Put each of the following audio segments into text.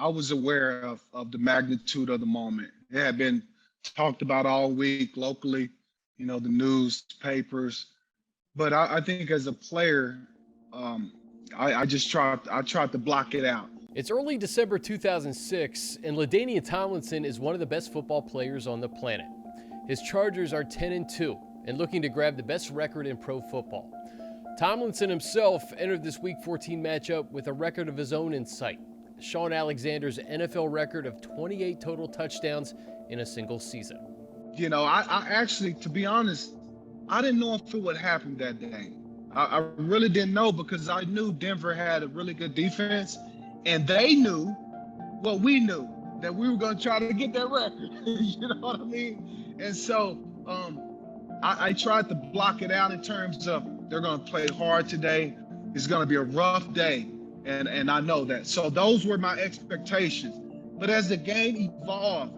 I was aware of the magnitude of the moment. It had been talked about all week locally, the newspapers. But I think as a player, I tried to block it out. It's early December 2006, and LaDainian Tomlinson is one of the best football players on the planet. His Chargers are 10-2 and looking to grab the best record in pro football. Tomlinson himself entered this Week 14 matchup with a record of his own in sight. Sean Alexander's NFL record of 28 total touchdowns in a single season. I actually, to be honest, I didn't know if it would happen that day. I really didn't know because I knew Denver had a really good defense, and they knew what we knew, that we were going to try to get that record. You know what I mean? And so I tried to block it out in terms of they're going to play hard today. It's going to be a rough day, and I know that. So those were my expectations. But as the game evolved,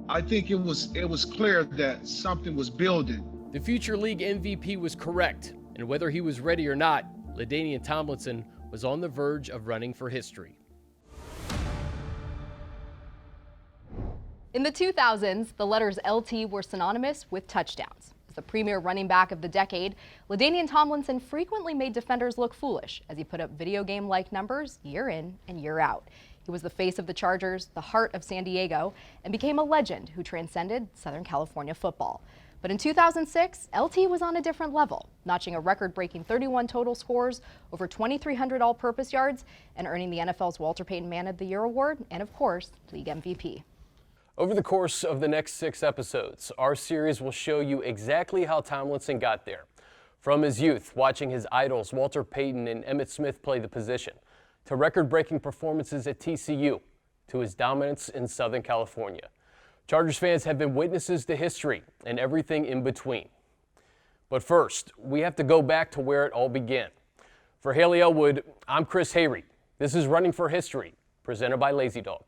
I think it was clear that something was building. The future league MVP was correct, and whether he was ready or not, LaDainian Tomlinson was on the verge of running for history. In the 2000s, the letters LT were synonymous with touchdowns. As the premier running back of the decade, LaDainian Tomlinson frequently made defenders look foolish as he put up video game-like numbers year in and year out. He was the face of the Chargers, the heart of San Diego, and became a legend who transcended Southern California football. But in 2006, LT was on a different level, notching a record-breaking 31 total scores, over 2,300 all-purpose yards, and earning the NFL's Walter Payton Man of the Year award, and of course, league MVP. Over the course of the next 6 episodes, our series will show you exactly how Tomlinson got there. From his youth, watching his idols Walter Payton and Emmitt Smith play the position, to record-breaking performances at TCU, to his dominance in Southern California. Chargers fans have been witnesses to history and everything in between. But first, we have to go back to where it all began. For Haley Elwood, I'm Chris Hayrie. This is Running for History, presented by Lazy Dog.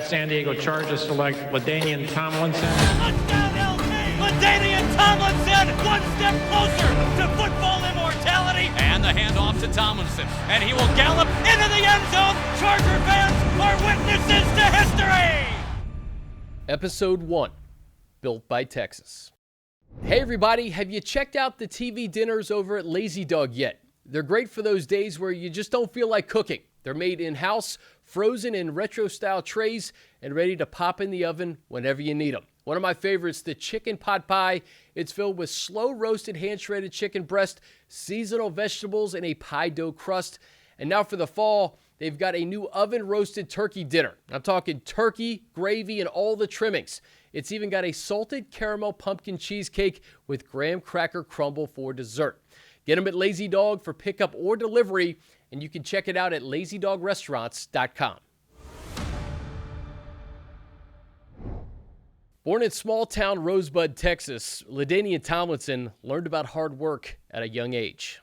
San Diego Chargers select LaDainian Tomlinson. Touchdown LT! LaDainian Tomlinson, one step closer to football immortality. And the handoff to Tomlinson, and he will gallop into the end zone. Charger fans are witnesses to history. Episode 1, built by Texas. Hey everybody, have you checked out the TV dinners over at Lazy Dog yet? They're great for those days where you just don't feel like cooking. They're made in-house, frozen in retro-style trays, and ready to pop in the oven whenever you need them. One of my favorites, the chicken pot pie. It's filled with slow-roasted, hand-shredded chicken breast, seasonal vegetables, and a pie dough crust. And now for the fall, they've got a new oven-roasted turkey dinner. I'm talking turkey, gravy, and all the trimmings. It's even got a salted caramel pumpkin cheesecake with graham cracker crumble for dessert. Get them at Lazy Dog for pickup or delivery, and you can check it out at lazydogrestaurants.com. Born in small-town Rosebud, Texas, LaDainian Tomlinson learned about hard work at a young age.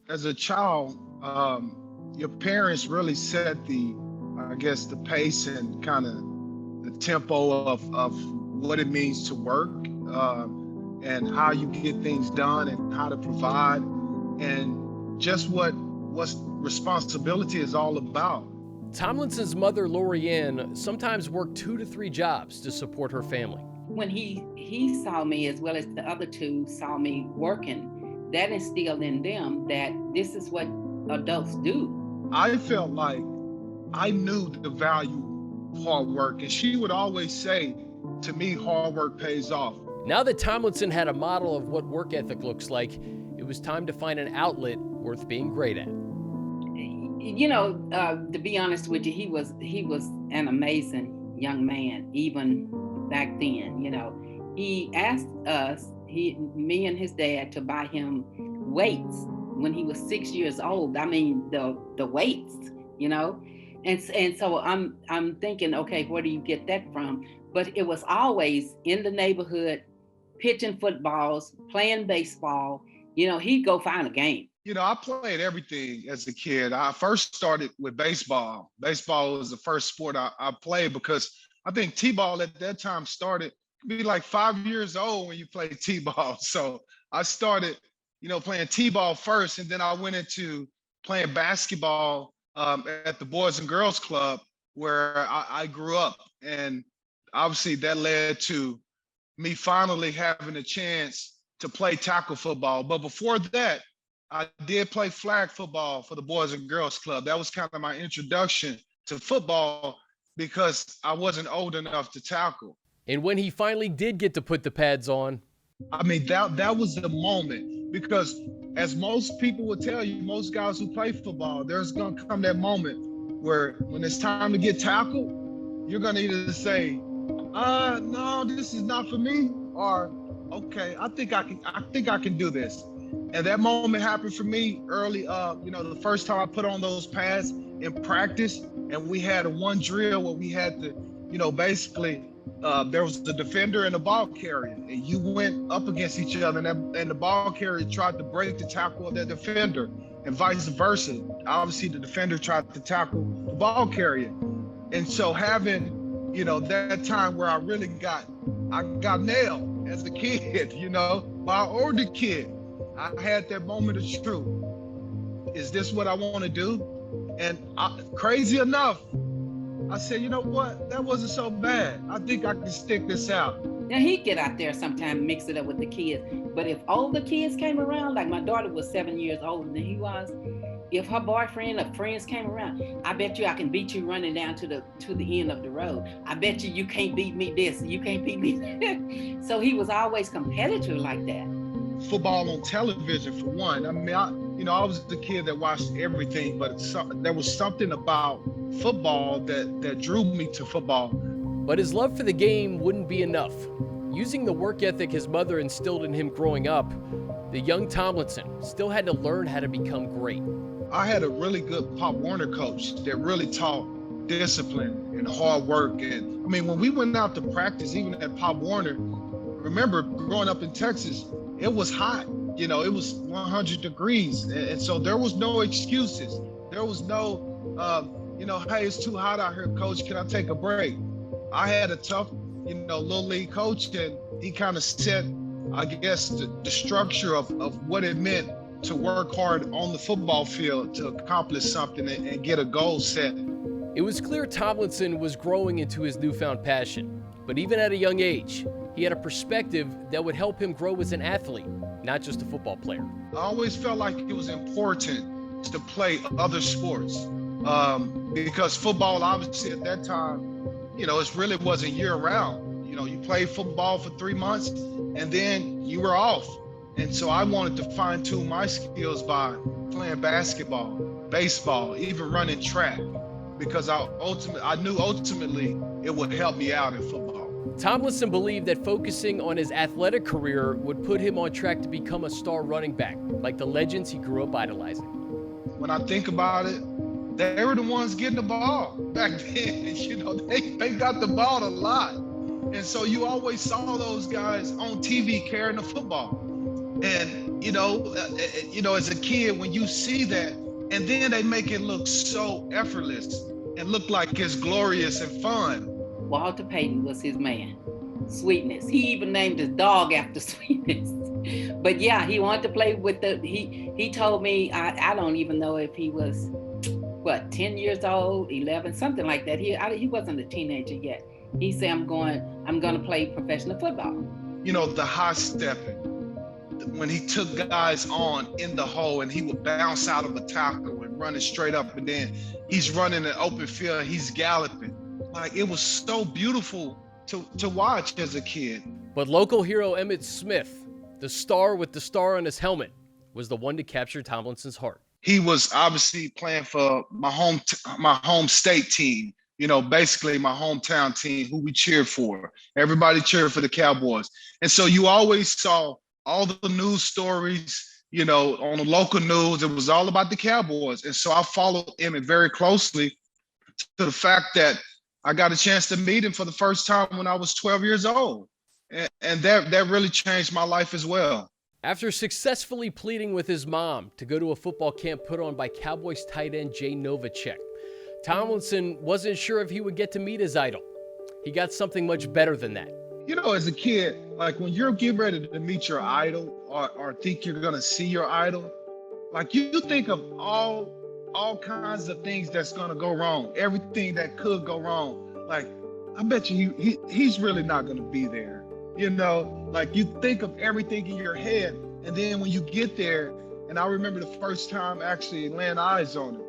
As a child, your parents really set the pace and kind of the tempo of what it means to work and how you get things done and how to provide and just what responsibility is all about. Tomlinson's mother, Lorianne, sometimes worked 2 to 3 jobs to support her family. When he saw me, as well as the other 2 saw me working, that instilled in them that this is what adults do. I felt like I knew the value of hard work, and she would always say to me, hard work pays off. Now that Tomlinson had a model of what work ethic looks like, it was time to find an outlet worth being great at. To be honest with you, he was an amazing young man, even back then. He asked us, me and his dad, to buy him weights when he was 6 years old. I mean, the weights, and so I'm thinking, okay, where do you get that from? But it was always in the neighborhood, pitching footballs, playing baseball. He'd go find a game. I played everything as a kid. I first started with baseball. Baseball was the first sport I played because I think T-ball at that time started be like 5 years old when you play T-ball. So I started, playing T-ball first, and then I went into playing basketball at the Boys and Girls Club where I grew up. And obviously that led to me finally having a chance to play tackle football. But before that, I did play flag football for the Boys and Girls Club. That was kind of my introduction to football because I wasn't old enough to tackle. And when he finally did get to put the pads on, I mean, that was the moment, because as most people would tell you, most guys who play football, there's going to come that moment where when it's time to get tackled, you're going to either say, no, this is not for me, or okay, I think I can do this. And that moment happened for me early, the first time I put on those pads in practice, and we had a one drill where we had to, basically, there was the defender and the ball carrier, and you went up against each other, and the ball carrier tried to break the tackle of the defender, and vice versa. Obviously, the defender tried to tackle the ball carrier. And so having, that time where I got nailed as a kid, by an older kid, I had that moment of truth. Is this what I want to do? And crazy enough, I said, you know what? That wasn't so bad. I think I can stick this out. Now he'd get out there sometime and mix it up with the kids. But if older kids came around, like my daughter was 7 years older than he was, if her boyfriend or friends came around, I bet you I can beat you running down to the end of the road. I bet you can't beat me this, you can't beat me that. So he was always competitive like that. Football on television, for one. I mean, I was the kid that watched everything, but there was something about football that drew me to football. But his love for the game wouldn't be enough. Using the work ethic his mother instilled in him growing up, the young Tomlinson still had to learn how to become great. I had a really good Pop Warner coach that really taught discipline and hard work. And I mean, when we went out to practice, even at Pop Warner, remember growing up in Texas, it was hot. It was 100 degrees. And so there was no excuses. There was no, hey, it's too hot out here, coach. Can I take a break? I had a tough, little league coach, and he kind of set, I guess, the structure of what it meant to work hard on the football field to accomplish something and get a goal set. It was clear Tomlinson was growing into his newfound passion, but even at a young age, he had a perspective that would help him grow as an athlete, not just a football player. I always felt like it was important to play other sports because football, obviously at that time, it really wasn't year round. You played football for 3 months and then you were off. And so I wanted to fine tune my skills by playing basketball, baseball, even running track, because I knew ultimately it would help me out in football. Tomlinson believed that focusing on his athletic career would put him on track to become a star running back, like the legends he grew up idolizing. When I think about it, they were the ones getting the ball back then. They got the ball a lot. And so you always saw those guys on TV carrying the football. And, as a kid, when you see that, and then they make it look so effortless and look like it's glorious and fun. Walter Payton was his man. Sweetness. He even named his dog after Sweetness. But yeah, he wanted to play with he told me, I don't even know if he was, 10 years old, 11, something like that. He wasn't a teenager yet. He said, I'm going to play professional football. The high stepping, when he took guys on in the hole and he would bounce out of a tackle and running straight up, and then he's running an open field, he's galloping. Like, it was so beautiful to watch as a kid. But local hero Emmitt Smith, the star with the star on his helmet, was the one to capture Tomlinson's heart. He was obviously playing for my home state team, basically my hometown team, who we cheered for. Everybody cheered for the Cowboys. And so you always saw all the news stories, on the local news. It was all about the Cowboys. And so I followed Emmitt very closely to the fact that I got a chance to meet him for the first time when I was 12 years old. And that really changed my life as well. After successfully pleading with his mom to go to a football camp put on by Cowboys tight end Jay Novacek, Tomlinson wasn't sure if he would get to meet his idol. He got something much better than that. As a kid, like when you're getting ready to meet your idol or think you're going to see your idol, like you think of all all kinds of things that's gonna go wrong, everything that could go wrong. Like, I bet you he's really not gonna be there. You know, like you think of everything in your head, and then when you get there, and I remember the first time actually laying eyes on him,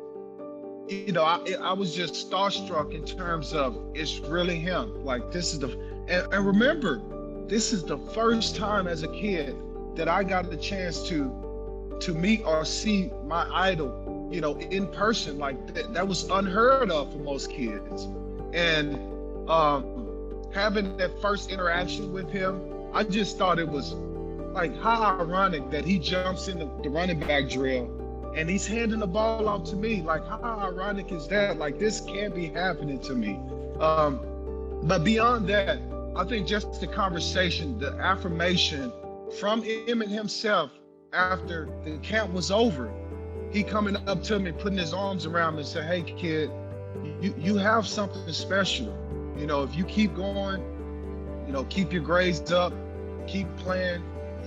you know, I was just starstruck in terms of it's really him. Like this is and remember, this is the first time as a kid that I got the chance to meet or see my idol, you know, in person. Like that was unheard of for most kids. And having that first interaction with him, I just thought it was like how ironic that he jumps in the running back drill and he's handing the ball off to me. Like, how ironic is that? Like, this can't be happening to me. But beyond that, I think just the conversation, the affirmation from Emmitt himself after the camp was over, he coming up to me, putting his arms around me and say, hey, kid, you have something special. You know, if you keep going, you know, keep your grades up, keep playing,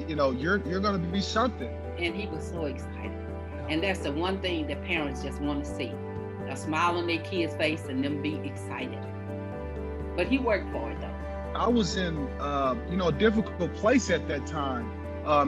you know, you're going to be something. And he was so excited. And that's the one thing that parents just want to see, a smile on their kid's face and them be excited. But he worked for it though. I was in, you know, a difficult place at that time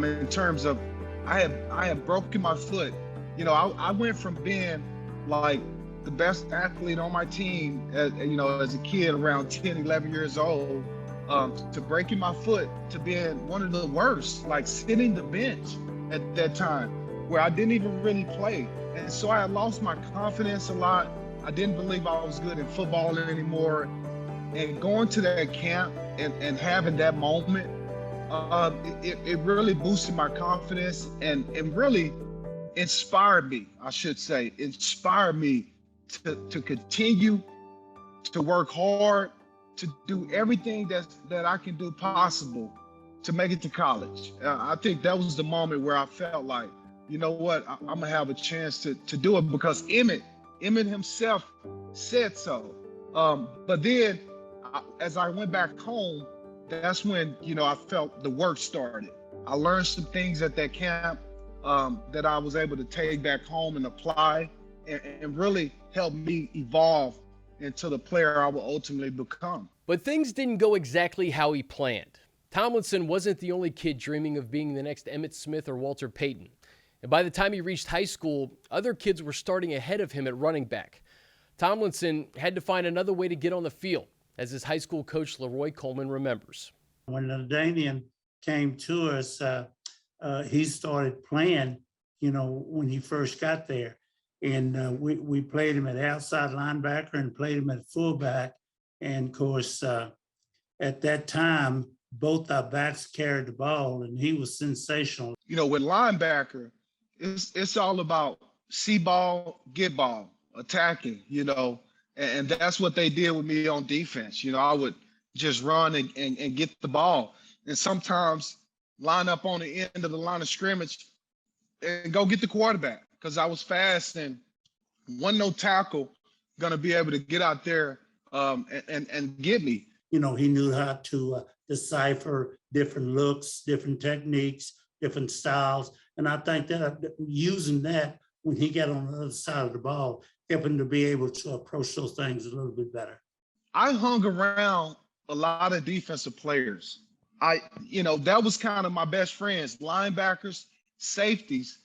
in terms of I had broken my foot. You know, I went from being like the best athlete on my team, you know, as a kid around 10, 11 years old, to breaking my foot, to being one of the worst, like sitting the bench at that time, where I didn't even really play. And so I had lost my confidence a lot. I didn't believe I was good in football anymore. And going to that camp and having that moment, it really boosted my confidence and really inspired me, I should say, inspired me to continue to work hard, to do everything that I can do possible to make it to college. I think that was the moment where I felt like, you know what, I'm gonna have a chance to do it because Emmitt himself said so. But then as I went back home, that's when, you know, I felt the work started. I learned some things at that camp that I was able to take back home and apply and really help me evolve into the player I will ultimately become. But things didn't go exactly how he planned. Tomlinson wasn't the only kid dreaming of being the next Emmitt Smith or Walter Payton. And by the time he reached high school, other kids were starting ahead of him at running back. Tomlinson had to find another way to get on the field, as his high school coach Leroy Coleman remembers. When LaDainian came to us, he started playing, you know, when he first got there. And we played him at outside linebacker and played him at fullback. And of course, at that time, both our backs carried the ball and he was sensational. You know, with linebacker, it's all about see ball, get ball, attacking, you know, and that's what they did with me on defense. You know, I would just run and get the ball and sometimes line up on the end of the line of scrimmage and go get the quarterback because I was fast and wasn't no tackle going to be able to get out there and get me. You know, he knew how to decipher different looks, different techniques, different styles. And I think that using that when he got on the other side of the ball, helped him to be able to approach those things a little bit better. I hung around a lot of defensive players. You know, that was kind of my best friends, linebackers, safeties.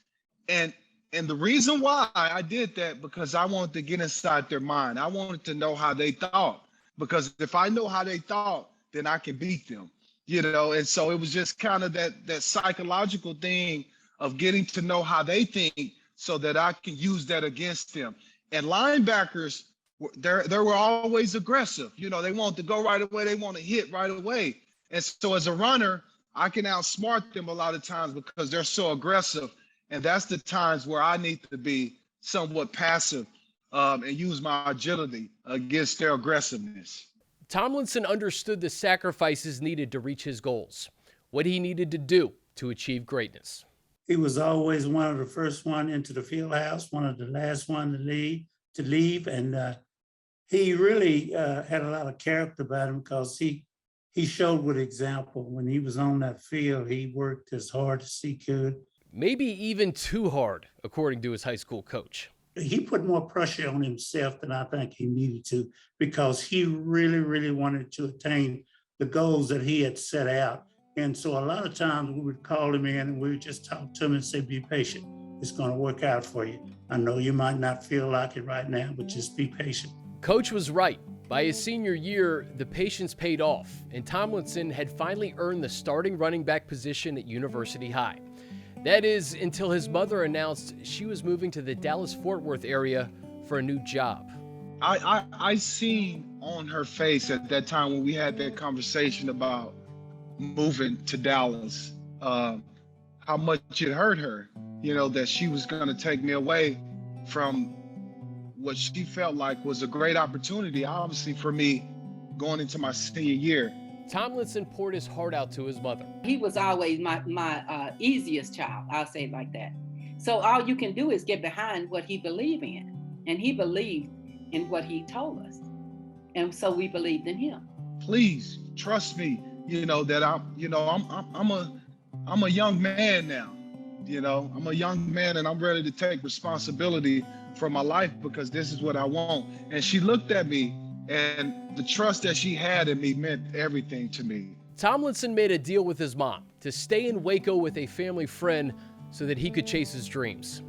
And the reason why I did that, because I wanted to get inside their mind. I wanted to know how they thought, because if I know how they thought, then I can beat them, you know? And so it was just kind of that psychological thing of getting to know how they think so that I can use that against them. And linebackers, they were always aggressive. You know, they want to go right away. They want to hit right away. And so as a runner, I can outsmart them a lot of times because they're so aggressive. And that's the times where I need to be somewhat passive and use my agility against their aggressiveness. Tomlinson understood the sacrifices needed to reach his goals, what he needed to do to achieve greatness. He was always one of the first one into the field house, one of the last one to leave. And he really had a lot of character about him because he showed with example. When he was on that field, he worked as hard as he could. Maybe even too hard, according to his high school coach. he put more pressure on himself than I think he needed to, because he really, really wanted to attain the goals that he had set out. And so a lot of times we would call him in and we would just talk to him and say, be patient. It's going to work out for you. I know you might not feel like it right now, but just be patient. Coach was right. By his senior year, the patience paid off, and Tomlinson had finally earned the starting running back position at University High. That is, until his mother announced she was moving to the Dallas-Fort Worth area for a new job. I seen on her face at that time when we had that conversation about moving to Dallas, how much it hurt her, that she was going to take me away from what she felt like was a great opportunity, obviously, for me going into my senior year. Tomlinson poured his heart out to his mother. He was always my easiest child, I'll say it like that. So all you can do is get behind what he believed in. And he believed in what he told us. And so we believed in him. Please trust me, that I'm a young man now. I'm a young man and I'm ready to take responsibility for my life because this is what I want. And she looked at me, and the trust that she had in me meant everything to me. Tomlinson made a deal with his mom to stay in Waco with a family friend so that he could chase his dreams.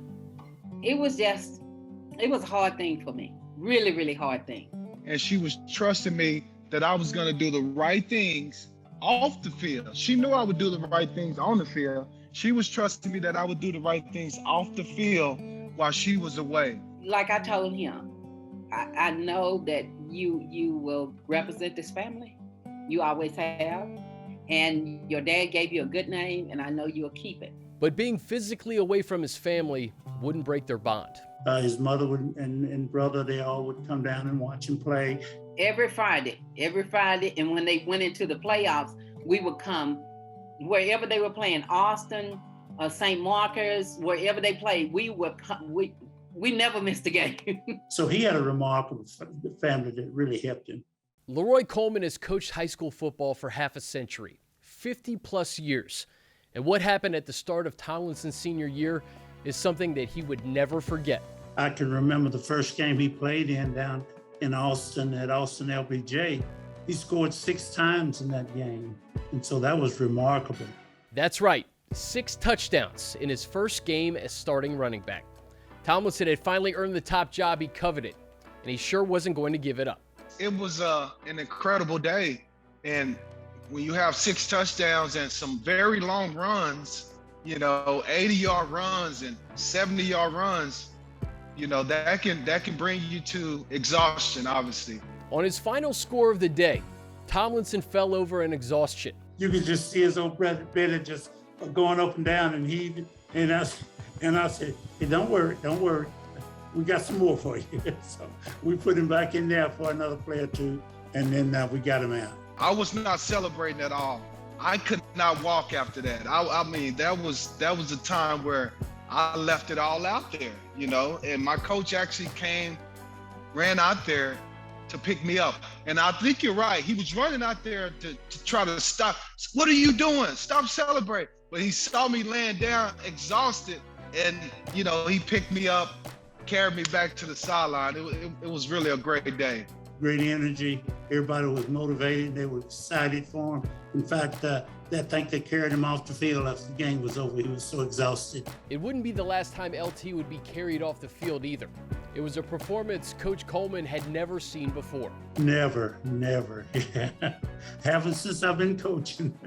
It was a hard thing for me. Really, really hard thing. And she was trusting me that I was going to do the right things off the field. She knew I would do the right things on the field. She was trusting me that I would do the right things off the field while she was away. Like I told him, I know that you will represent this family. You always have. And your dad gave you a good name, and I know you'll keep it. But being physically away from his family wouldn't break their bond. His mother and brother, they all would come down and watch him play. Every Friday. And when they went into the playoffs, we would come wherever they were playing, Austin, St. Marcus, wherever they played, we would come. We never missed a game. So he had a remarkable family that really helped him. Leroy Coleman has coached high school football for half a century, 50 plus years. And what happened at the start of Tomlinson's senior year is something that he would never forget. I can remember the first game he played in down in Austin at Austin LBJ. He scored 6 times in that game. And so that was remarkable. That's right, 6 touchdowns in his first game as starting running back. Tomlinson had finally earned the top job he coveted, and he sure wasn't going to give it up. It was an incredible day. And when you have 6 touchdowns and some very long runs, 80-yard runs and 70-yard runs, that can bring you to exhaustion, obviously. On his final score of the day, Tomlinson fell over in exhaustion. You could just see his old brother Billy just going up and down, and I said, hey, don't worry. We got some more for you. So we put him back in there for another play or two, and then we got him out. I was not celebrating at all. I could not walk after that. I mean, that was a time where I left it all out there, and my coach actually ran out there to pick me up. And I think you're right. He was running out there to try to stop. What are you doing? Stop celebrating. But he saw me laying down exhausted, and, he picked me up, carried me back to the sideline. It was really a great day. Great energy. Everybody was motivated. They were excited for him. In fact, I think they carried him off the field after the game was over. He was so exhausted. It wouldn't be the last time LT would be carried off the field either. It was a performance Coach Coleman had never seen before. Never. Haven't since I've been coaching.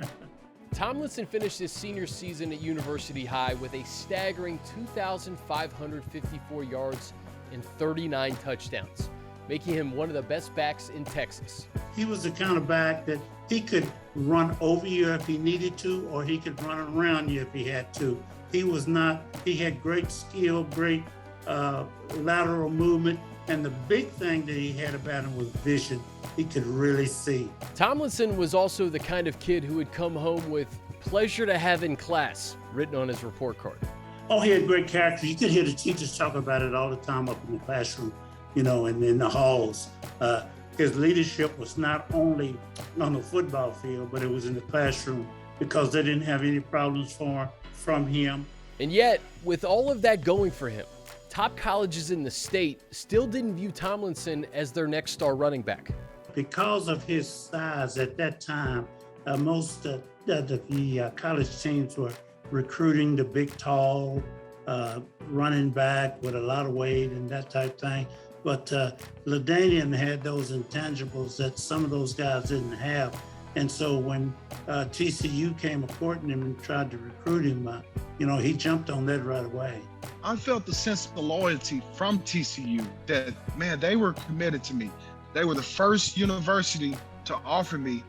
Tomlinson finished his senior season at University High with a staggering 2,554 yards and 39 touchdowns, making him one of the best backs in Texas. He was the kind of back that he could run over you if he needed to, or he could run around you if he had to. He had great skill, great lateral movement, and the big thing that he had about him was vision. He could really see. Tomlinson was also the kind of kid who would come home with "pleasure to have in class" written on his report card. Oh, he had great character. You could hear the teachers talk about it all the time up in the classroom, and in the halls. His leadership was not only on the football field, but it was in the classroom because they didn't have any problems from him. And yet, with all of that going for him, top colleges in the state still didn't view Tomlinson as their next star running back. Because of his size at that time, most of the college teams were recruiting the big, tall running back with a lot of weight and that type thing. But LaDainian had those intangibles that some of those guys didn't have. And so when TCU came courting him and tried to recruit him, he jumped on that right away. I felt the sense of loyalty from TCU that, man, they were committed to me. They were the first university to offer me.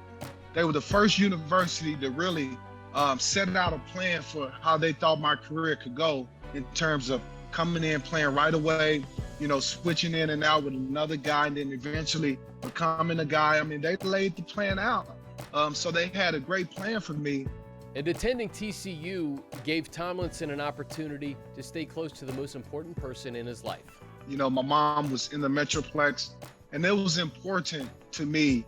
They were the first university to really set out a plan for how they thought my career could go in terms of coming in, playing right away, switching in and out with another guy, and then eventually becoming a guy. I mean, they laid the plan out. So they had a great plan for me. And attending TCU gave Tomlinson an opportunity to stay close to the most important person in his life. My mom was in the Metroplex, and it was important to me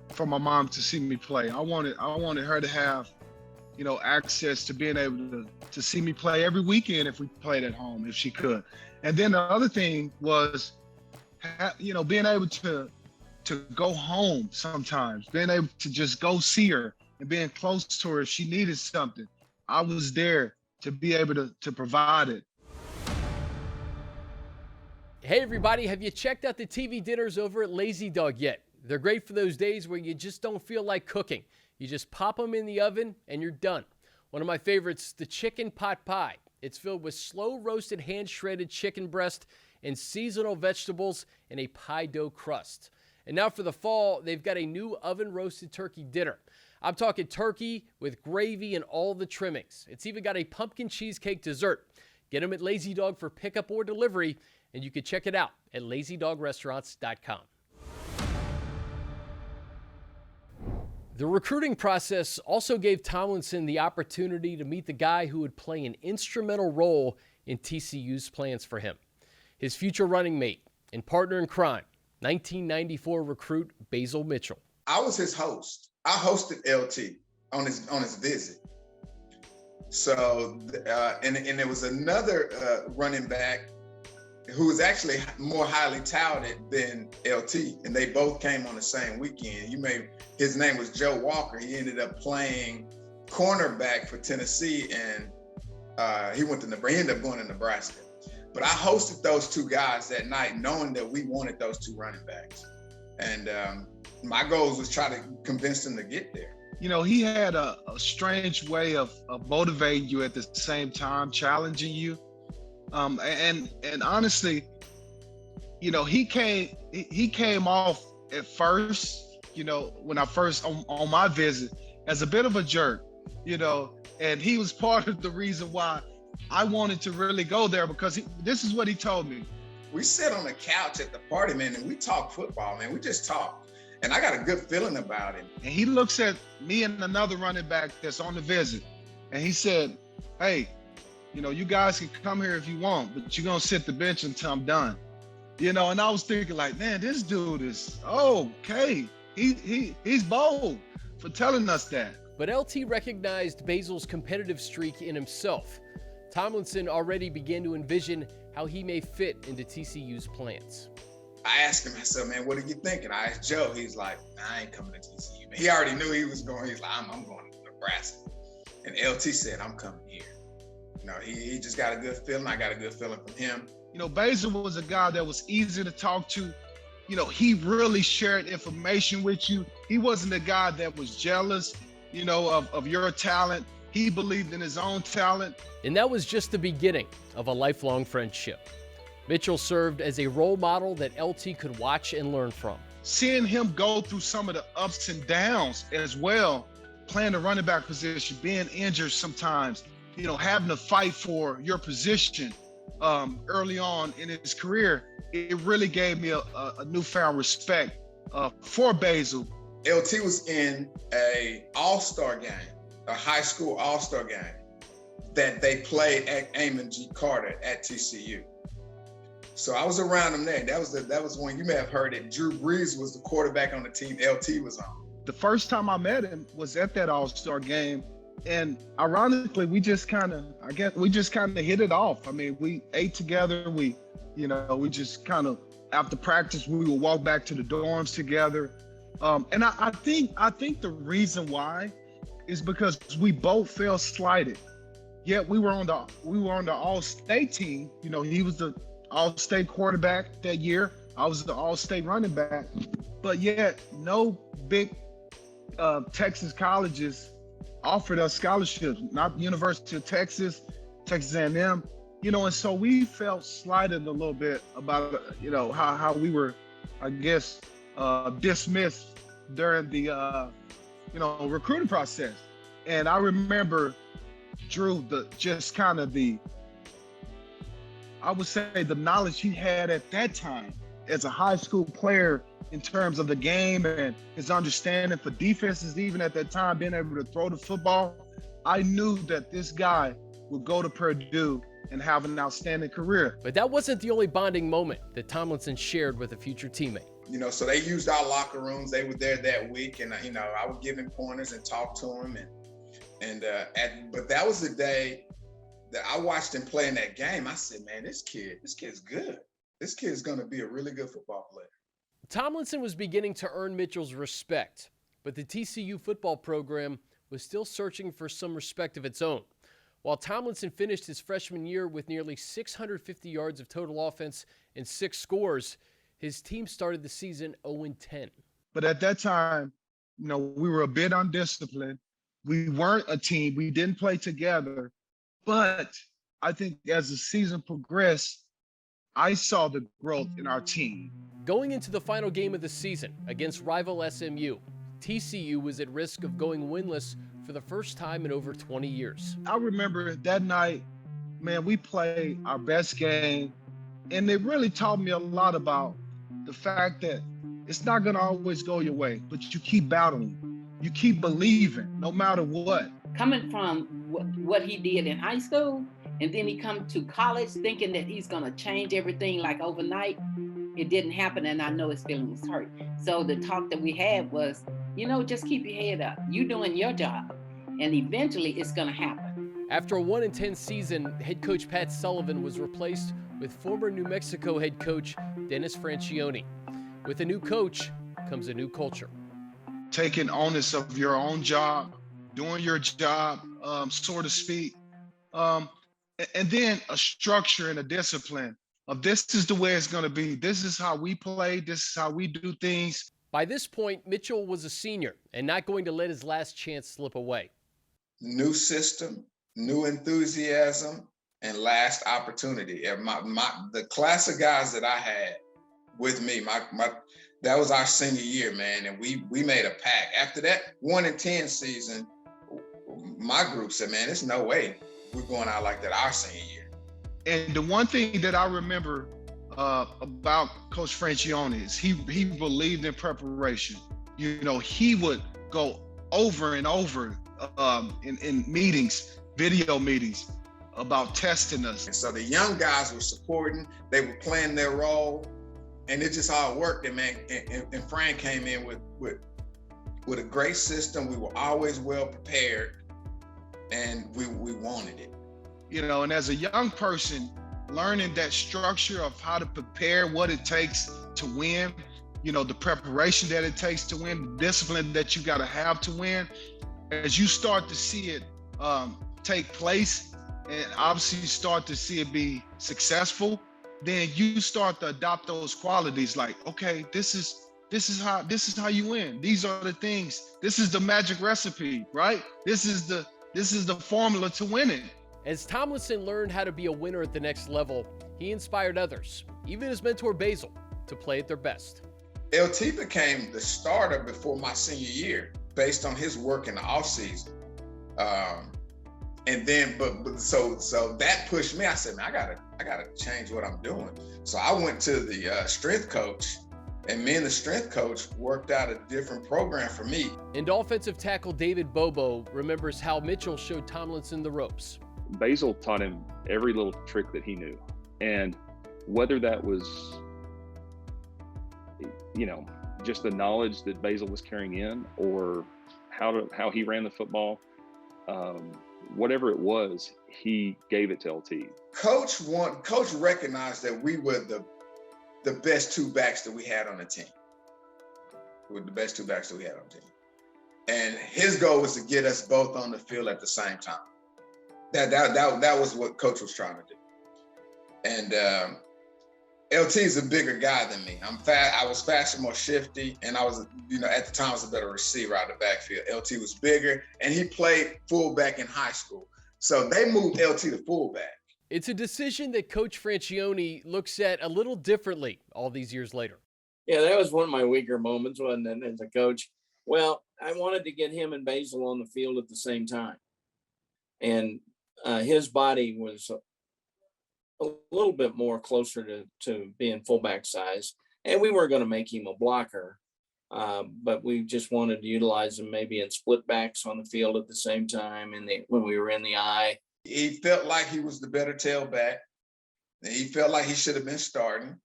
for my mom to see me play. I wanted her to have, access to being able to see me play every weekend if we played at home, if she could. And then the other thing was, being able to go home sometimes, being able to just go see her and being close to her if she needed something. I was there to be able to provide it. Hey everybody, have you checked out the TV dinners over at Lazy Dog yet? They're great for those days where you just don't feel like cooking. You just pop them in the oven and you're done. One of my favorites, the chicken pot pie. It's filled with slow roasted hand shredded chicken breast and seasonal vegetables in a pie dough crust. And now for the fall, they've got a new oven roasted turkey dinner. I'm talking turkey with gravy and all the trimmings. It's even got a pumpkin cheesecake dessert. Get them at Lazy Dog for pickup or delivery, and you can check it out at lazydogrestaurants.com. The recruiting process also gave Tomlinson the opportunity to meet the guy who would play an instrumental role in TCU's plans for him. His future running mate and partner in crime, 1994 recruit Basil Mitchell. I was his host. I hosted LT on his visit. So, and there was another running back who was actually more highly touted than LT, and they both came on the same weekend. His name was Doak Walker. He ended up playing cornerback for Tennessee, and he ended up going to Nebraska. But I hosted those two guys that night, knowing that we wanted those two running backs. And my goal was try to convince them to get there. He had a strange way of motivating you at the same time, challenging you. And honestly, he came off at first, when I first on my visit, as a bit of a jerk, and he was part of the reason why I wanted to really go there, because this is what he told me. We sit on the couch at the party, man, and we talk football, man. We just talk. And I got a good feeling about it. And he looks at me and another running back that's on the visit, and he said, hey, you guys can come here if you want, but you're going to sit the bench until I'm done. And I was thinking like, man, this dude is okay. He's bold for telling us that. But LT recognized Basil's competitive streak in himself. Tomlinson already began to envision how he may fit into TCU's plans. I asked him, I said, man, what are you thinking? I asked Joe, he's like, I ain't coming to TCU. He already knew he was going. He's like, I'm going to Nebraska. And LT said, I'm coming here. He just got a good feeling. I got a good feeling from him. Basil was a guy that was easy to talk to. He really shared information with you. He wasn't a guy that was jealous, of your talent. He believed in his own talent. And that was just the beginning of a lifelong friendship. Mitchell served as a role model that LT could watch and learn from. Seeing him go through some of the ups and downs as well, playing the running back position, being injured sometimes, having to fight for your position early on in his career, it really gave me a newfound respect for Basil. LT was in a all-star game, a high school all-star game that they played at Amon G. Carter at TCU. So I was around him there. That was when you may have heard it. Drew Brees was the quarterback on the team LT was on. The first time I met him was at that all-star game And ironically, we just kind of hit it off. I mean, we ate together. We just kind of, after practice, we would walk back to the dorms together. And I think the reason why is because we both felt slighted. Yet we were on the all-state team. You know, he was the all-state quarterback that year. I was the all-state running back. But yet no big Texas colleges offered us scholarships, not University of Texas, Texas A&M, you know, and so we felt slighted a little bit about, you know, how we were, I guess, dismissed during the, recruiting process. And I remember Drew, I would say the knowledge he had at that time as a high school player in terms of the game and his understanding for defenses, even at that time, being able to throw the football. I knew that this guy would go to Purdue and have an outstanding career. But that wasn't the only bonding moment that Tomlinson shared with a future teammate. You know, so they used our locker rooms. They were there that week, and you know, I would give him pointers and talk to him, but that was the day that I watched him play in that game. I said, man, this kid's good. This kid's going to be a really good football player. Tomlinson was beginning to earn Mitchell's respect, but the TCU football program was still searching for some respect of its own. While Tomlinson finished his freshman year with nearly 650 yards of total offense and 6 scores, his team started the season 0-10. But at that time, you know, we were a bit undisciplined. We weren't a team. We didn't play together. But I think as the season progressed, I saw the growth in our team. Going into the final game of the season against rival SMU, TCU was at risk of going winless for the first time in over 20 years. I remember that night, man, we played our best game, and it really taught me a lot about the fact that it's not going to always go your way, but you keep battling. You keep believing no matter what. Coming from what he did in high school, and then he come to college thinking that he's going to change everything like overnight, it didn't happen, and I know his feelings was hurt. So the talk that we had was, you know, just keep your head up. You doing your job, and eventually it's going to happen. After a 1-10 season, head coach Pat Sullivan was replaced with former New Mexico head coach Dennis Francione. With a new coach comes a new culture. Taking onus of your own job, doing your job, so to speak, and then a structure and a discipline of this is the way it's going to be. This is how we play. This is how we do things. By this point, Mitchell was a senior and not going to let his last chance slip away. New system, new enthusiasm, and last opportunity. The class of guys that I had with me, that was our senior year, man, and we made a pact. After that 1-10 season, my group said, man, there's no way we're going out like that our senior year. And the one thing that I remember about Coach Francione is he believed in preparation. You know, he would go over and over in meetings, video meetings, about testing us. And so the young guys were supporting, they were playing their role, and it just all worked. And man, and Fran came in with a great system. We were always well prepared, and we wanted it. You know, and as a young person, learning that structure of how to prepare, what it takes to win, you know, the preparation that it takes to win, the discipline that you got to have to win, as you start to see it take place and obviously start to see it be successful, then you start to adopt those qualities like, okay, this is how you win. These are the things. This is the magic recipe, right? This is the formula to winning. As Tomlinson learned how to be a winner at the next level, he inspired others, even his mentor Basil, to play at their best. LT became the starter before my senior year based on his work in the offseason. And then, so that pushed me. I said, man, I gotta change what I'm doing. So I went to the strength coach, and me and the strength coach worked out a different program for me. And offensive tackle David Bobo remembers how Mitchell showed Tomlinson the ropes. Basil taught him every little trick that he knew. And whether that was, you know, just the knowledge that Basil was carrying in, or how he ran the football, whatever it was, he gave it to LT. Coach recognized that we were the best two backs that we had on the team. We were the best two backs that we had on the team. And his goal was to get us both on the field at the same time. That was what Coach was trying to do. And LT is a bigger guy than me. I'm fast. I was faster, more shifty, and I was, at the time I was a better receiver out of the backfield. LT was bigger, and he played fullback in high school. So they moved LT to fullback. It's a decision that Coach Francione looks at a little differently all these years later. Yeah, that was one of my weaker moments, wasn't it, as a coach? Well, I wanted to get him and Basil on the field at the same time. And his body was a little bit more closer to being fullback size. And we were going to make him a blocker, but we just wanted to utilize him maybe in split backs on the field at the same time when we were in the eye. He felt like he was the better tailback. He felt like he should have been starting.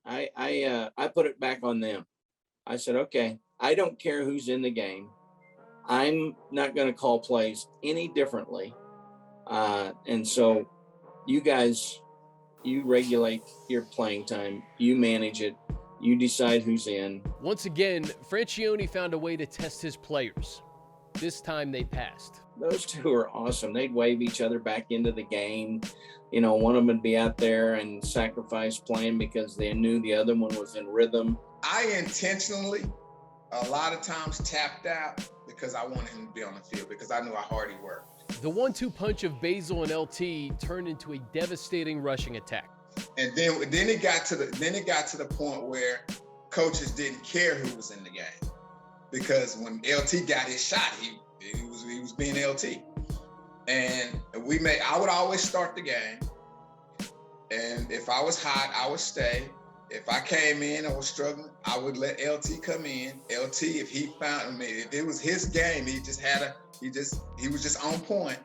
I put it back on them. I said, okay, I don't care who's in the game. I'm not going to call plays any differently. And so you guys, you regulate your playing time, you manage it, you decide who's in. Once again, Francione found a way to test his players. This time they passed. Those two are awesome. They'd wave each other back into the game. One of them would be out there and sacrifice playing because they knew the other one was in rhythm. I intentionally, a lot of times, tapped out because I wanted him to be on the field because I knew how hard he worked. The 1-2 punch of Basil and LT turned into a devastating rushing attack. And then it got to the point where coaches didn't care who was in the game, because when LT got his shot, he was being LT. And I would always start the game. And if I was hot, I would stay. If I came in and was struggling, I would let LT come in. LT, if he found me, if it was his game, he was just on point,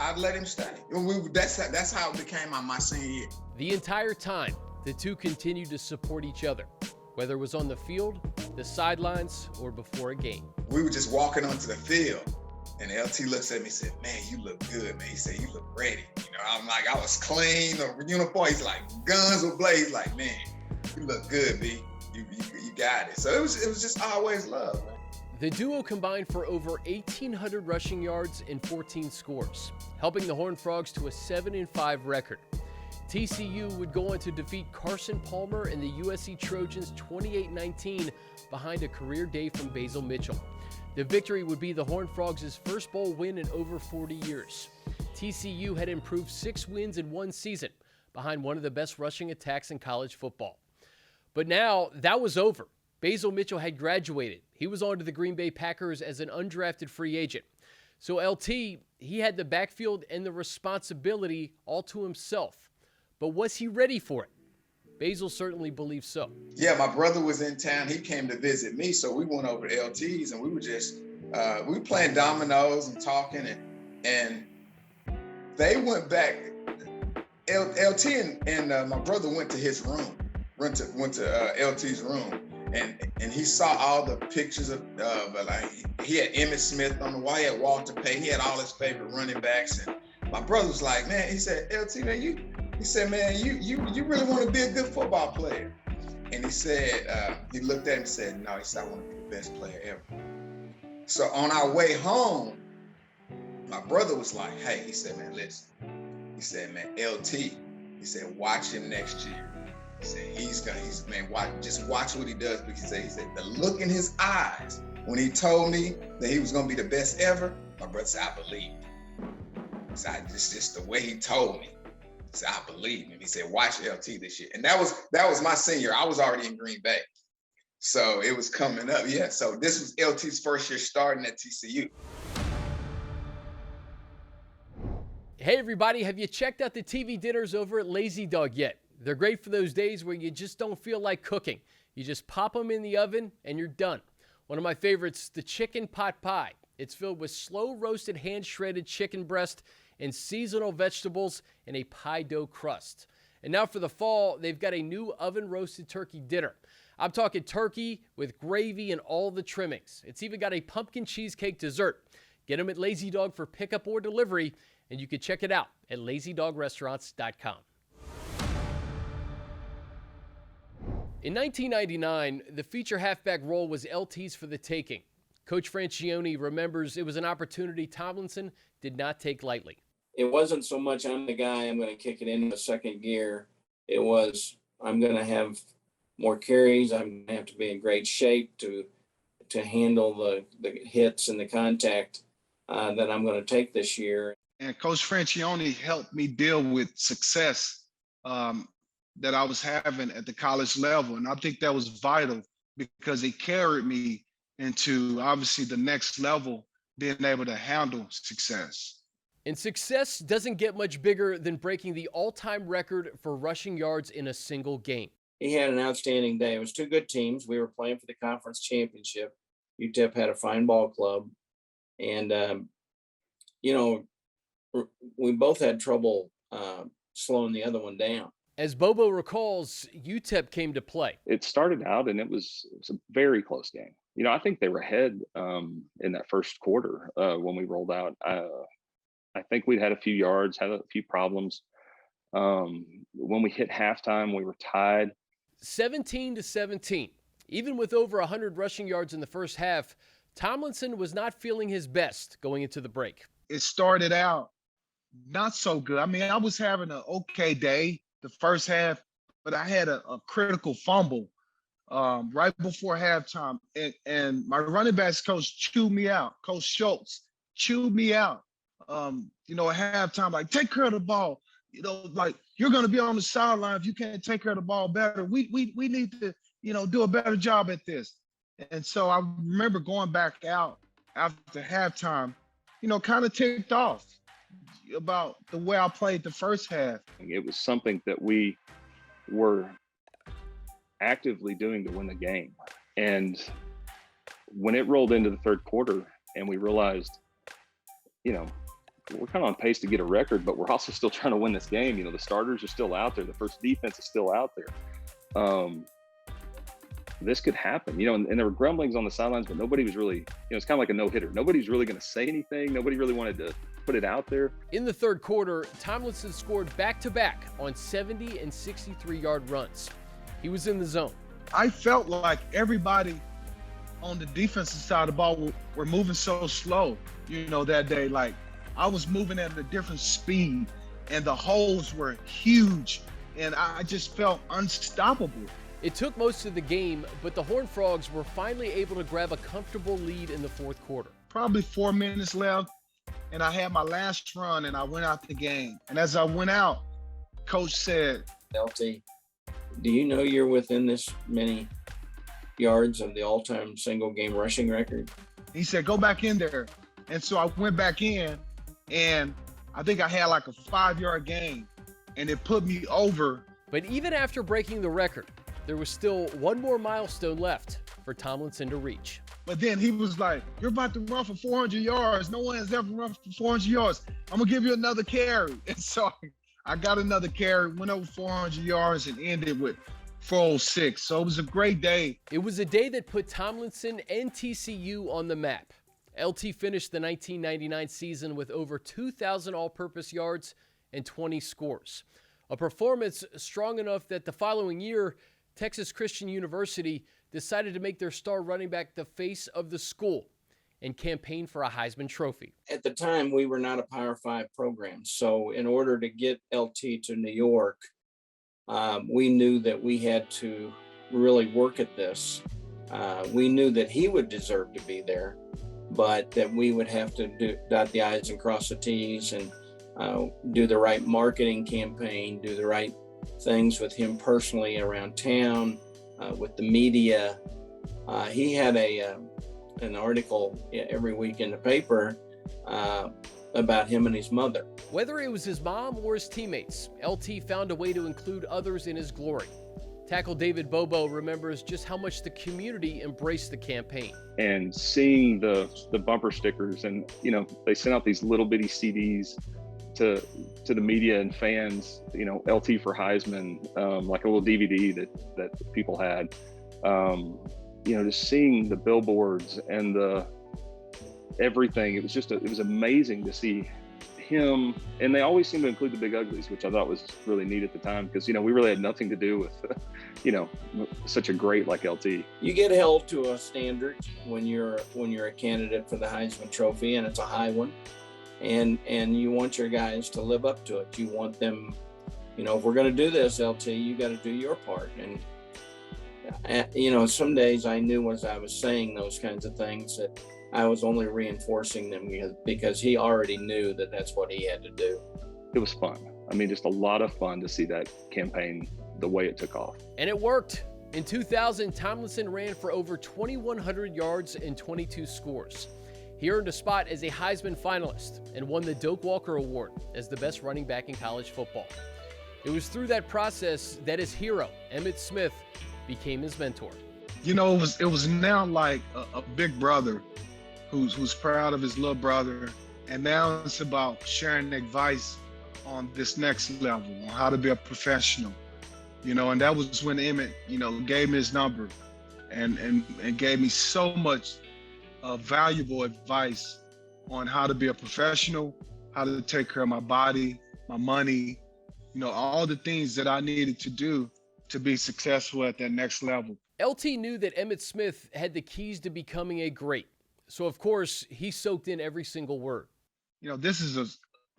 I'd let him stay. That's how it became my senior year. The entire time, the two continued to support each other, whether it was on the field, the sidelines, or before a game. We were just walking onto the field, and LT looks at me and said, "Man, you look good, man." He said, "You look ready." I'm like, I was clean, the uniform. He's like, guns were blazed. He's like, "Man, you look good, B. You got it." So it was just always love, man. The duo combined for over 1,800 rushing yards and 14 scores, helping the Horned Frogs to a 7-5 record. TCU would go on to defeat Carson Palmer and the USC Trojans 28-19 behind a career day from Basil Mitchell. The victory would be the Horned Frogs' first bowl win in over 40 years. TCU had improved 6 wins in one season, behind one of the best rushing attacks in college football. But now that was over. Basil Mitchell had graduated. He was on to the Green Bay Packers as an undrafted free agent. So LT, he had the backfield and the responsibility all to himself. But was he ready for it? Basil certainly believes so. Yeah, my brother was in town. He came to visit me, so we went over to LT's, and we were just we were playing dominoes and talking, and they went back. LT and my brother went to his room, went to LT's room, and he saw all the pictures of like he had Emmitt Smith on the wall, he had Walter Payton, he had all his favorite running backs, and my brother was like, "Man," he said, "LT, man, you really want to be a good football player?" And he said, he looked at him and said, "No," he said, "I want to be the best player ever." So on our way home, my brother was like, "Hey," he said, "Man, listen." He said, "Man, LT," he said, "watch him next year." He said, watch what he does." Because he said, the look in his eyes when he told me that he was going to be the best ever, my brother said, "I believed." He said, just the way he told me. He said, "I believe him." He said, "Watch LT this year." And that was my senior. I was already in Green Bay. So it was coming up. Yeah. So this was LT's first year starting at TCU. Hey everybody, have you checked out the TV dinners over at Lazy Dog yet? They're great for those days where you just don't feel like cooking. You just pop them in the oven and you're done. One of my favorites, the chicken pot pie. It's filled with slow roasted hand shredded chicken breast and seasonal vegetables in a pie dough crust. And now for the fall, they've got a new oven roasted turkey dinner. I'm talking turkey with gravy and all the trimmings. It's even got a pumpkin cheesecake dessert. Get them at Lazy Dog for pickup or delivery, and you can check it out at lazydogrestaurants.com. In 1999, the feature halfback role was LT's for the taking. Coach Francione remembers it was an opportunity Tomlinson did not take lightly. It wasn't so much I'm the guy, I'm going to kick it into second gear. It was I'm going to have more carries. I'm going to have to be in great shape to handle the hits and the contact that I'm going to take this year. And Coach Francione helped me deal with success that I was having at the college level. And I think that was vital because it carried me into obviously the next level, being able to handle success. And success doesn't get much bigger than breaking the all-time record for rushing yards in a single game. He had an outstanding day. It was two good teams. We were playing for the conference championship. UTEP had a fine ball club. And, we both had trouble slowing the other one down. As Bobo recalls, UTEP came to play. It started out and it was a very close game. I think they were ahead in that first quarter when we rolled out. I think we'd had a few yards, had a few problems. When we hit halftime, we were tied. 17-17. Even with over 100 rushing yards in the first half, Tomlinson was not feeling his best going into the break. It started out not so good. I mean, I was having an okay day the first half, but I had a critical fumble right before halftime. And my running backs coach chewed me out. Coach Schultz chewed me out, at halftime, like, take care of the ball. Like, you're going to be on the sideline if you can't take care of the ball better. We need to, do a better job at this. And so I remember going back out after halftime, kind of ticked off about the way I played the first half. It was something that we were actively doing to win the game. And when it rolled into the third quarter and we realized, we're kind of on pace to get a record, but we're also still trying to win this game. The starters are still out there. The first defense is still out there. This could happen, and there were grumblings on the sidelines, but nobody was really, it's kind of like a no-hitter. Nobody's really going to say anything. Nobody really wanted to put it out there. In the third quarter, Tomlinson scored back-to-back on 70 and 63-yard runs. He was in the zone. I felt like everybody on the defensive side of the ball were moving so slow, that day. Like, I was moving at a different speed, and the holes were huge, and I just felt unstoppable. It took most of the game, but the Horned Frogs were finally able to grab a comfortable lead in the fourth quarter. Probably 4 minutes left, and I had my last run, and I went out the game. And as I went out, Coach said, LT, do you know you're within this many yards of the all-time single-game rushing record? He said, go back in there. And so I went back in, and I think I had like a 5-yard gain, and it put me over. But even after breaking the record, there was still one more milestone left for Tomlinson to reach. But then he was like, you're about to run for 400 yards. No one has ever run for 400 yards. I'm going to give you another carry. And so I got another carry, went over 400 yards, and ended with 406. So it was a great day. It was a day that put Tomlinson and TCU on the map. LT finished the 1999 season with over 2,000 all-purpose yards and 20 scores. A performance strong enough that the following year, Texas Christian University decided to make their star running back the face of the school and campaign for a Heisman Trophy. At the time, we were not a Power 5 program. So in order to get LT to New York, we knew that we had to really work at this. We knew that he would deserve to be there, but that we would have to dot the I's and cross the T's and do the right marketing campaign, do the right things with him personally around town, with the media. He had an article every week in the paper about him and his mother. Whether it was his mom or his teammates, LT found a way to include others in his glory. Tackle David Bobo remembers just how much the community embraced the campaign. And seeing the bumper stickers, and they sent out these little bitty CDs to the media and fans, LT for Heisman, like a little DVD that people had. Just seeing the billboards and the everything. It was amazing to see him, and they always seem to include the big uglies, which I thought was really neat at the time, because, you know, we really had nothing to do with, you know, such a great like LT. You get held to a standard when you're a candidate for the Heisman Trophy, and it's a high one, and you want your guys to live up to it. You want them, you know, if we're going to do this, LT, you got to do your part. And you know, some days I knew as I was saying those kinds of things that I was only reinforcing them because he already knew that that's what he had to do. It was fun. I mean, just a lot of fun to see that campaign, the way it took off. And it worked. In 2000, Tomlinson ran for over 2,100 yards and 22 scores. He earned a spot as a Heisman finalist and won the Doak Walker Award as the best running back in college football. It was through that process that his hero, Emmitt Smith, became his mentor. You know, it was now like a big brother who's proud of his little brother, and now it's about sharing advice on this next level, on how to be a professional, you know. And that was when Emmitt, you know, gave me his number and gave me so much valuable advice on how to be a professional, how to take care of my body, my money, you know, all the things that I needed to do to be successful at that next level. LT knew that Emmitt Smith had the keys to becoming a great. So, of course, he soaked in every single word. You know, this is a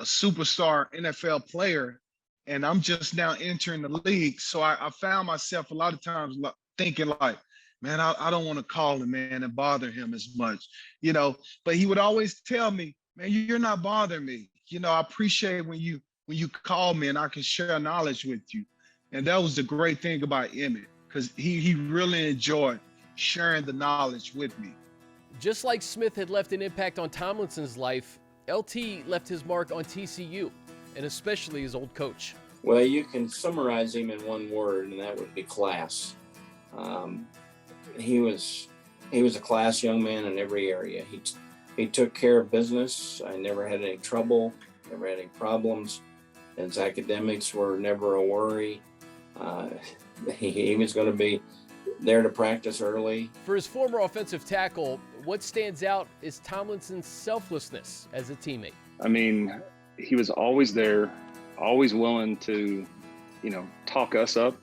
superstar NFL player, and I'm just now entering the league. So I found myself a lot of times thinking like, man, I don't want to call him, man, and bother him as much, you know. But he would always tell me, man, you're not bothering me. You know, I appreciate when you call me and I can share knowledge with you. And that was the great thing about Emmitt, because he really enjoyed sharing the knowledge with me. Just like Smith had left an impact on Tomlinson's life, LT left his mark on TCU, and especially his old coach. Well, you can summarize him in one word, and that would be class. He was a class young man in every area. He took care of business. I never had any trouble, never had any problems. His academics were never a worry. He was going to be there to practice early. For his former offensive tackle, what stands out is Tomlinson's selflessness as a teammate. I mean, he was always there, always willing to, you know, talk us up.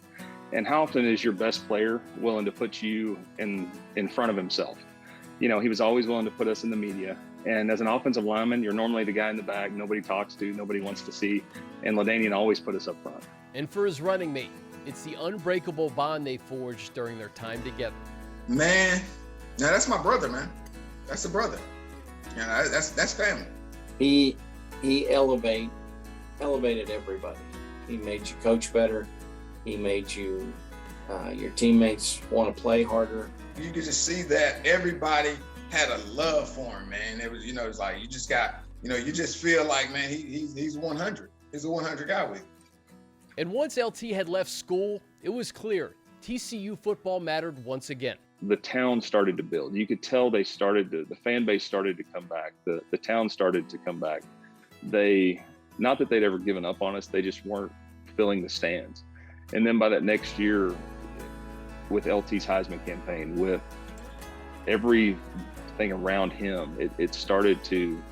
And how often is your best player willing to put you in front of himself? You know, he was always willing to put us in the media. And as an offensive lineman, you're normally the guy in the back nobody talks to, nobody wants to see. And LaDainian always put us up front. And for his running mate, it's the unbreakable bond they forged during their time together. Man, now that's my brother, man. That's a brother. You know, that's family. He elevated everybody. He made you coach better. He made you your teammates want to play harder. You could just see that everybody had a love for him, man. It was, you know, it's like you just got, you know, you just feel like, man, he's 100. He's a 100 guy with you. And once LT had left school, it was clear TCU football mattered once again. The town started to build. You could tell the fan base started to come back. The town started to come back. Not that they'd ever given up on us, they just weren't filling the stands. And then by that next year, with LT's Heisman campaign, with everything around him, it started to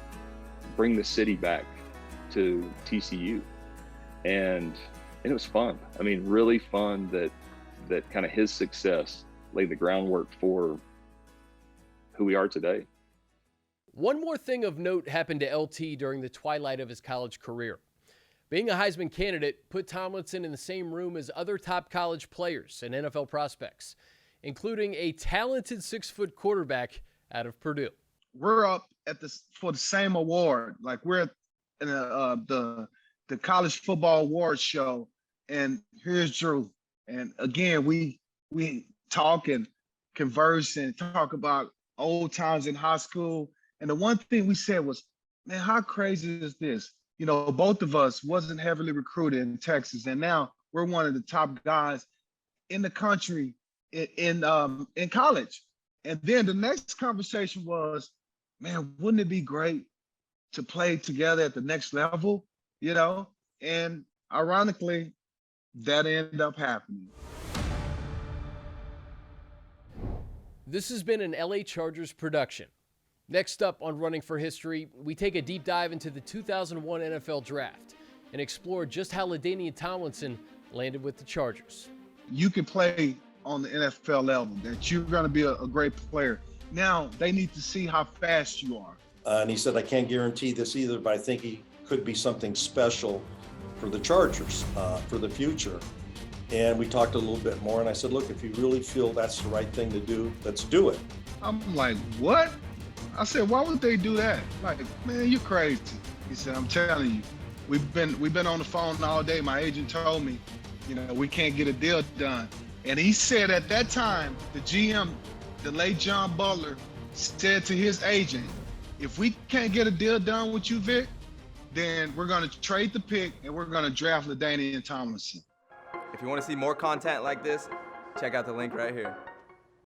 bring the city back to TCU. And it was fun. I mean, really fun that kind of his success laid the groundwork for who we are today. One more thing of note happened to LT during the twilight of his college career. Being a Heisman candidate put Tomlinson in the same room as other top college players and NFL prospects, including a talented 6-foot quarterback out of Purdue. We're up for the same award. Like we're at the college football awards show, and here's Drew. And again, we talk and converse and talk about old times in high school. And the one thing we said was, man, how crazy is this? You know, both of us wasn't heavily recruited in Texas, and now we're one of the top guys in the country in college. And then the next conversation was, man, wouldn't it be great to play together at the next level? You know, and ironically, that ended up happening. This has been an LA Chargers production. Next up on Running for History, we take a deep dive into the 2001 NFL Draft and explore just how LaDainian Tomlinson landed with the Chargers. You can play on the NFL level, that you're going to be a great player. Now they need to see how fast you are. And he said, I can't guarantee this either, but I think he could be something special for the Chargers for the future. And we talked a little bit more, and I said, look, if you really feel that's the right thing to do, let's do it. I'm like, what? I said, why would they do that? Like, man, you're crazy. He said, I'm telling you, we've been on the phone all day. My agent told me, we can't get a deal done. And he said at that time, the GM, the late John Butler, said to his agent, if we can't get a deal done with you, Vic, then we're going to trade the pick and we're going to draft LaDainian Tomlinson. If you want to see more content like this, check out the link right here.